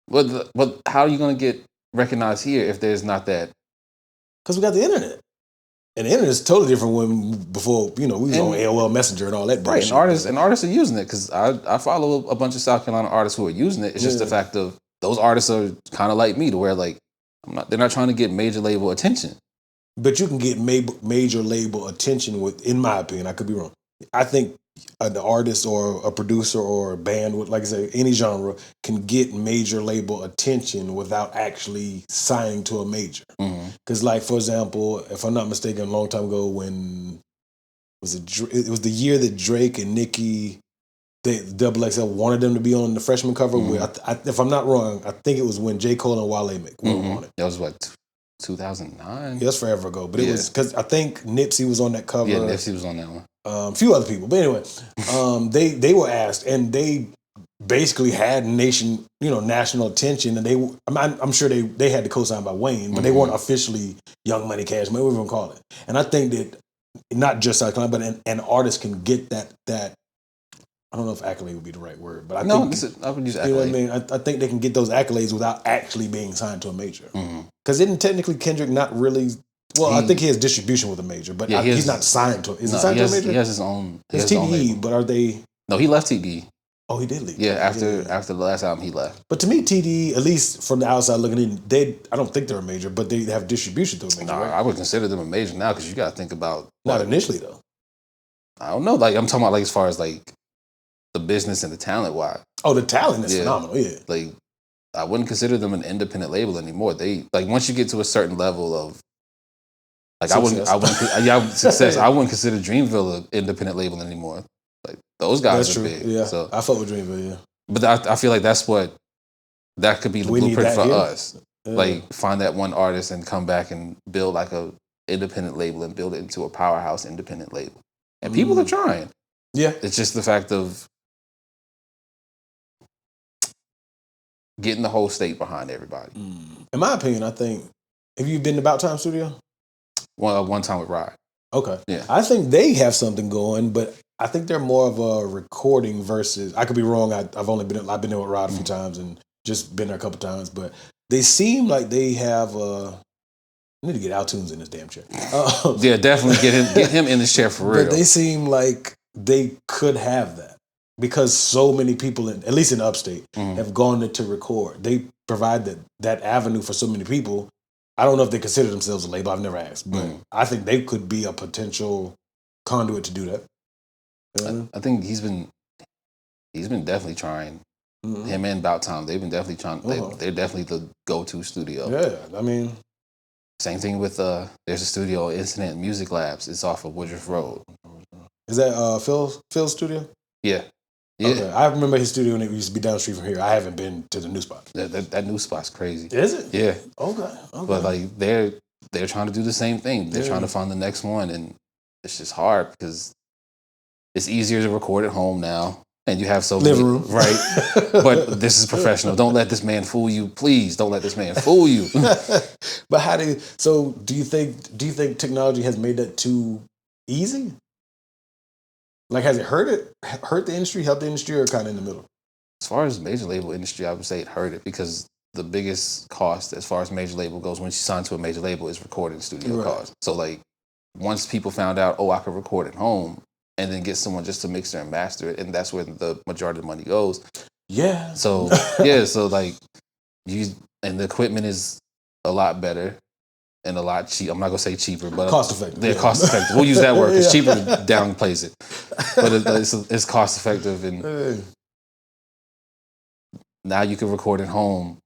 But how are you going to get recognized here if there's not that? Because we got the internet. And the internet is totally different before, we was on AOL Messenger and all that. Right, and artists are using it, because I follow a bunch of South Carolina artists who are using it. It's just the fact of those artists are kind of like me, to where like they're not trying to get major label attention. But you can get major label attention in my opinion, I could be wrong. I think an artist or a producer or a band with, like I say, any genre can get major label attention without actually signing to a major. Because, like, for example, if I'm not mistaken, a long time ago when it was the year that Drake and Nicki, Double XL wanted them to be on the freshman cover. If I'm not wrong, I think it was when J. Cole and Wale were on it. That was what, 2009? Yeah, that's forever ago. But it was because I think Nipsey was on that cover. Yeah, Nipsey was on that one. A few other people, but anyway, they were asked, and they basically had national attention, and I'm sure they had the co-sign by Wayne, but they weren't officially Young Money, Cash Money, whatever you want to call it. And I think that not just South Carolina, but an artist can get that. I don't know if accolade would be the right word, but I would use accolade. You know what I mean? I think they can get those accolades without actually being signed to a major. Because isn't technically Kendrick not really? Well, I think he has distribution with a major, but he's not signed to it. Is he signed to a major? He has his own. It's TDE, but are they? No, he left TDE. Oh, he did leave. Yeah, after the last album, he left. But to me, TDE, at least from the outside looking in, I don't think they're a major, but they have distribution to a major. Right? I would consider them a major now, because you got to think about. Not initially though. I don't know. Like, I'm talking about like as far as like the business and the talent wise. Oh, the talent is phenomenal. Yeah. Like, I wouldn't consider them an independent label anymore. They like, once you get to a certain level of like success. Success. I wouldn't consider Dreamville an independent label anymore. Like, those guys are big. Yeah, so I fuck with Dreamville. Yeah, but I feel like that could be the blueprint for us. Yeah. Like, find that one artist and come back and build like a independent label and build it into a powerhouse independent label. And people are trying. Yeah, it's just the fact of getting the whole state behind everybody. In my opinion, I think, have you been to About Time Studio? One time with Rod. Okay. Yeah. I think they have something going, but I think they're more of a recording versus. I could be wrong. I've been there with Rod a few times and just been there a couple times, but they seem like they have. I need to get Altunes in this damn chair. Yeah, definitely get him in the chair for real. But they seem like they could have that because so many people, at least in upstate, have gone there to record. They provide that avenue for so many people. I don't know if they consider themselves a label. I've never asked, but I think they could be a potential conduit to do that. I think he's been definitely trying. Him and About Time, they've been definitely trying. They're definitely the go-to studio. Yeah, I mean, same thing with there's a studio, Incident Music Labs. It's off of Woodruff Road. Is that Phil's studio? Yeah. Okay. I remember his studio when it used to be down the street from here. I haven't been to the new spot. That new spot's crazy. Is it? Yeah. Okay. But like they're trying to do the same thing. They're trying to find the next one, and it's just hard because it's easier to record at home now, and you have so many, living room, right? But this is professional. Don't let this man fool you, please. Don't let this man fool you. But do you think technology has made that too easy? Like, has it hurt the industry, helped the industry, or kind of in the middle? As far as major label industry, I would say it hurt it because the biggest cost as far as major label goes when you sign to a major label is recording studio cost. So like once people found out, I could record at home and then get someone just to mix it and master it, and that's where the majority of the money goes. Yeah. So so like and the equipment is a lot better and a lot cheap. I'm not gonna say cheaper, but cost effective. They're cost effective. We'll use that word because cheaper downplays it, but it's cost effective, and now you can record at home.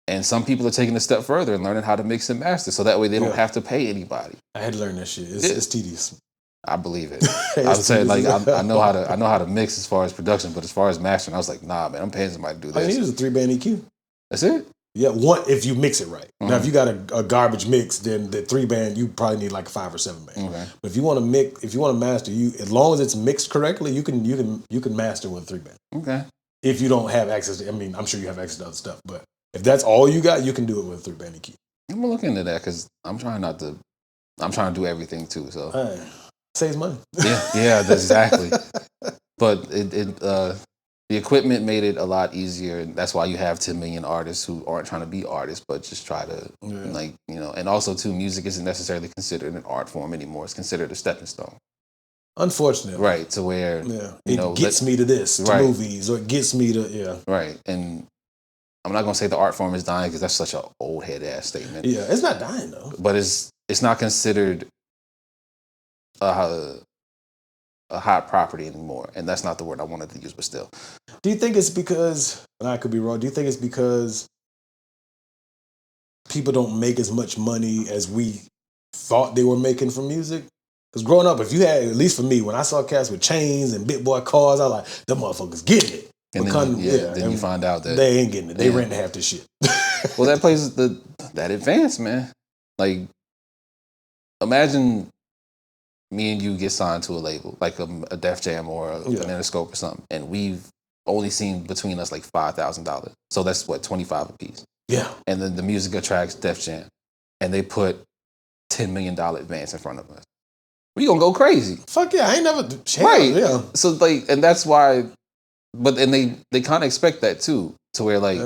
And some people are taking a step further and learning how to mix and master, so that way they don't have to pay anybody. I had to learn that shit. It's tedious. I believe it. I would say like I know how to mix as far as production, but as far as mastering, I was like, nah, man, I'm paying somebody to do this. All you need is a 3-band EQ. That's it. Yeah, one if you mix it right. Now, if you got a garbage mix, then the 3-band you probably need like a 5 or 7-band. Okay. But if you want to master, as long as it's mixed correctly, you can master with a 3-band. Okay. If you don't have access to, I'm sure you have access to other stuff, but if that's all you got, you can do it with a 3-band EQ. I'm gonna look into that because I'm trying to do everything too. So saves money. Yeah, exactly. But the equipment made it a lot easier, and that's why you have 10 million artists who aren't trying to be artists, but just try to and also too, music isn't necessarily considered an art form anymore. It's considered a stepping stone. Unfortunately. Right, to where it gets me to this, to movies, or it gets me to Right. And I'm not gonna say the art form is dying because that's such an old head ass statement. Yeah, it's not dying though. But it's not considered a hot property anymore, and that's not the word I wanted to use, but still. Do you think it's because, and I could be wrong, do you think it's because people don't make as much money as we thought they were making from music? Because growing up, if you had, at least for me, when I saw cats with chains and big boy cars, I was like, them motherfuckers getting it. And then you find out that they ain't getting it. They renting half this shit. Well, that plays that advance, man. Like, imagine me and you get signed to a label, like a Def Jam or an Interscope or something, and we've only seen between us like $5,000. So that's what, $25 a piece. Yeah. And then the music attracts Def Jam, and they put $10 million advance in front of us. We gonna go crazy. Fuck yeah, I ain't never right. Yeah. So like, and that's why. But and they kind of expect that too, to where like,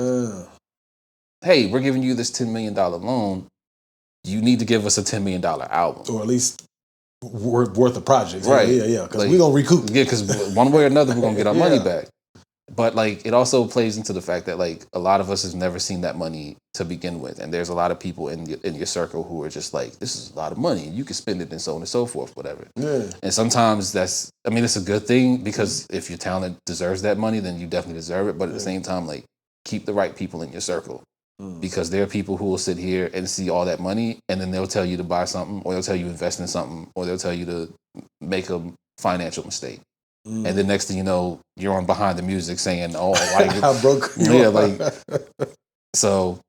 hey, we're giving you this $10 million loan. You need to give us a $10 million album, or at least worth of projects, right? Yeah. Because like, we're gonna recoup. Yeah, because one way or another, we're gonna get our money back. But like, it also plays into the fact that like a lot of us have never seen that money to begin with, and there's a lot of people in your circle who are just like, this is a lot of money, you can spend it and so on and so forth, whatever. Yeah. And sometimes it's a good thing because if your talent deserves that money, then you definitely deserve it. But at the same time, like, keep the right people in your circle, because there are people who will sit here and see all that money, and then they'll tell you to buy something, or they'll tell you to invest in something, or they'll tell you to make a financial mistake. And then next thing you know, you're on Behind the Music saying, "Oh, why you?" How broke? So.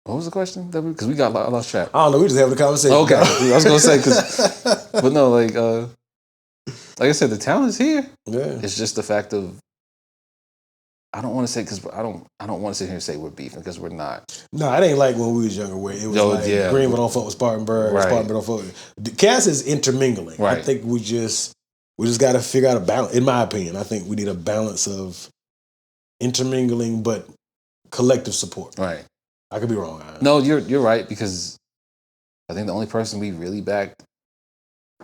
What was the question? Because we got lost track. I don't know. We just having a conversation. Okay, I was gonna say but no, like I said, the talent's here. Yeah, it's just the fact of I don't want to say because I don't want to sit here and say we're beefing because we're not. No, it ain't like when we was younger where it was Greenville don't fuck with Spartanburg, right. Spartanburg don't fuck with. The cast is intermingling. Right. I think we just got to figure out a balance. In my opinion, I think we need a balance of intermingling but collective support. Right. I could be wrong. No, you're right because I think the only person we really backed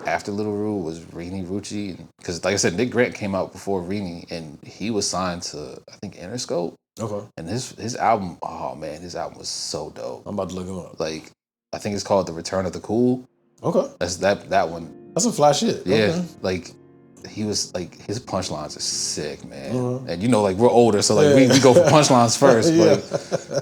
after Little Rue was Rini Rucci, because like I said, Nick Grant came out before Rini, and he was signed to I think Interscope. Okay. And his album, oh man, his album was so dope. I'm about to look him up. Like I think it's called The Return of the Cool. Okay. That's that one. That's some fly shit. Yeah. Okay. Like he was like his punchlines are sick, man. Uh-huh. And like we're older, so like we go for punchlines first. Yeah.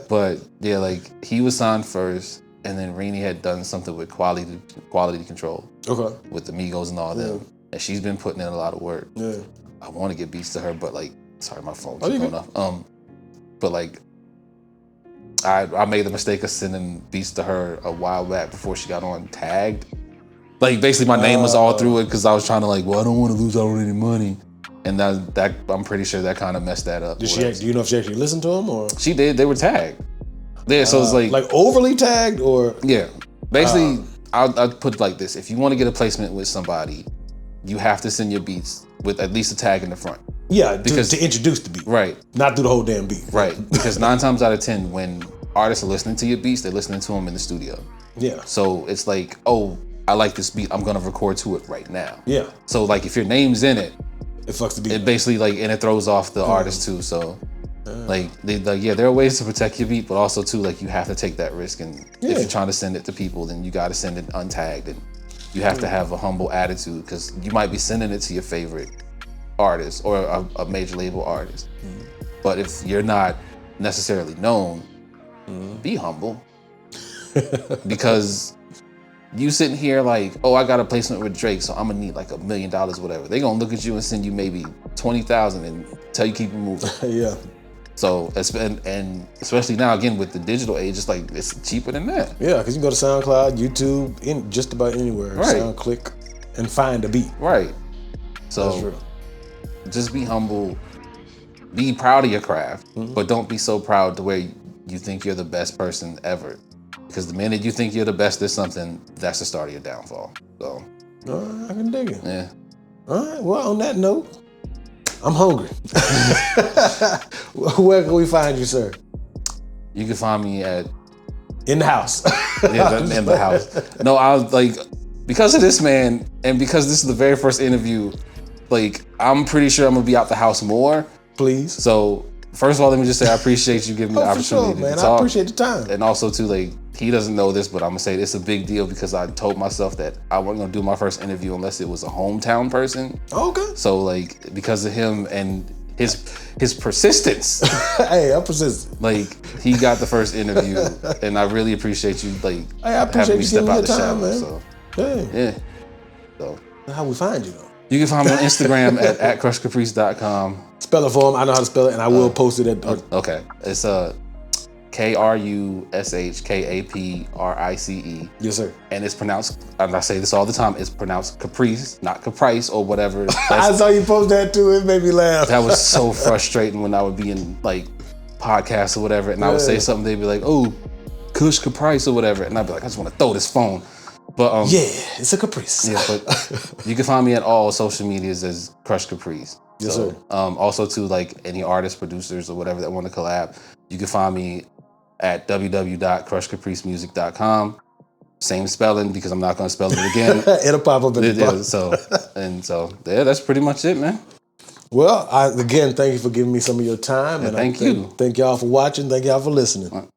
But yeah, like he was signed first. And then Rini had done something with quality control. Okay. With the Migos and all them. And she's been putting in a lot of work. Yeah. I want to get beats to her, but like, sorry, my phone keeps going off. But like, I made the mistake of sending beats to her a while back before she got on Tagged. Like basically my name was all through it because I was trying to like, well, I don't want to lose out on any money. And that I'm pretty sure that kind of messed that up. Do you know if she actually listened to them or? She did. They were tagged. Yeah, so it's like overly tagged or yeah. Basically, I'll put it like this: if you want to get a placement with somebody, you have to send your beats with at least a tag in the front. Yeah, because to introduce the beat, right? Not through the whole damn beat, right? Because 9 times out of 10, when artists are listening to your beats, they're listening to them in the studio. Yeah. So it's like, oh, I like this beat, I'm gonna record to it right now. Yeah. So like, if your name's in it, it fucks the beat. It basically like, and it throws off the artist too. So. Like there are ways to protect your beat, but also too like you have to take that risk. And if you're trying to send it to people, then you got to send it untagged, and you have to have a humble attitude because you might be sending it to your favorite artist or a major label artist. But if you're not necessarily known, be humble because you sitting here like, oh, I got a placement with Drake, so I'm gonna need like $1 million, whatever. They gonna look at you and send you maybe 20,000 and tell you keep it moving. Yeah. So, and especially now, again, with the digital age, it's like, it's cheaper than that. Yeah, because you can go to SoundCloud, YouTube, in just about anywhere. Right. SoundClick, and find a beat. Right. So, just be humble. Be proud of your craft, but don't be so proud to where you think you're the best person ever. Because the minute you think you're the best at something, that's the start of your downfall. So, I can dig it. Yeah. All right, well, on that note, I'm hungry. Where can we find you, sir? You can find me in the house. In the house. No, I was like, because of this man, and because this is the very first interview, like, I'm pretty sure I'm gonna be out the house more. Please. So, first of all, let me just say I appreciate you giving me the opportunity to talk. I appreciate the time. And also, too, like, he doesn't know this, but I'm gonna say it's a big deal because I told myself that I wasn't gonna do my first interview unless it was a hometown person. Okay. So, like, because of him and his persistence. Hey, I'm persistent. Like, he got the first interview, and I really appreciate you, like, hey, I appreciate having me you step out the time, shower. man. So, yeah. So, how we find you, though? You can find me on Instagram at KrushKaprice.com. Spell it for him. I know how to spell it, and I will post it at. Okay, it's KrushKaprice. Yes, sir. And it's pronounced, and I say this all the time, it's pronounced Caprice, not Caprice or whatever. I saw you post that too. It made me laugh. That was so frustrating when I would be in like podcasts or whatever, and I would say something, they'd be like, oh, Krush Kaprice or whatever, and I'd be like, I just want to throw this phone. But yeah, it's a Caprice. Yeah, but you can find me at all social medias as Krush Kaprice. Yes, sir. Also to like any artists, producers, or whatever that want to collab, you can find me at www.krushkapricemusic.com. Same spelling because I'm not going to spell it again. It'll pop up in the box. So that's pretty much it, man. Well, again, thank you for giving me some of your time. Yeah, and thank you. Thank y'all for watching. Thank y'all for listening.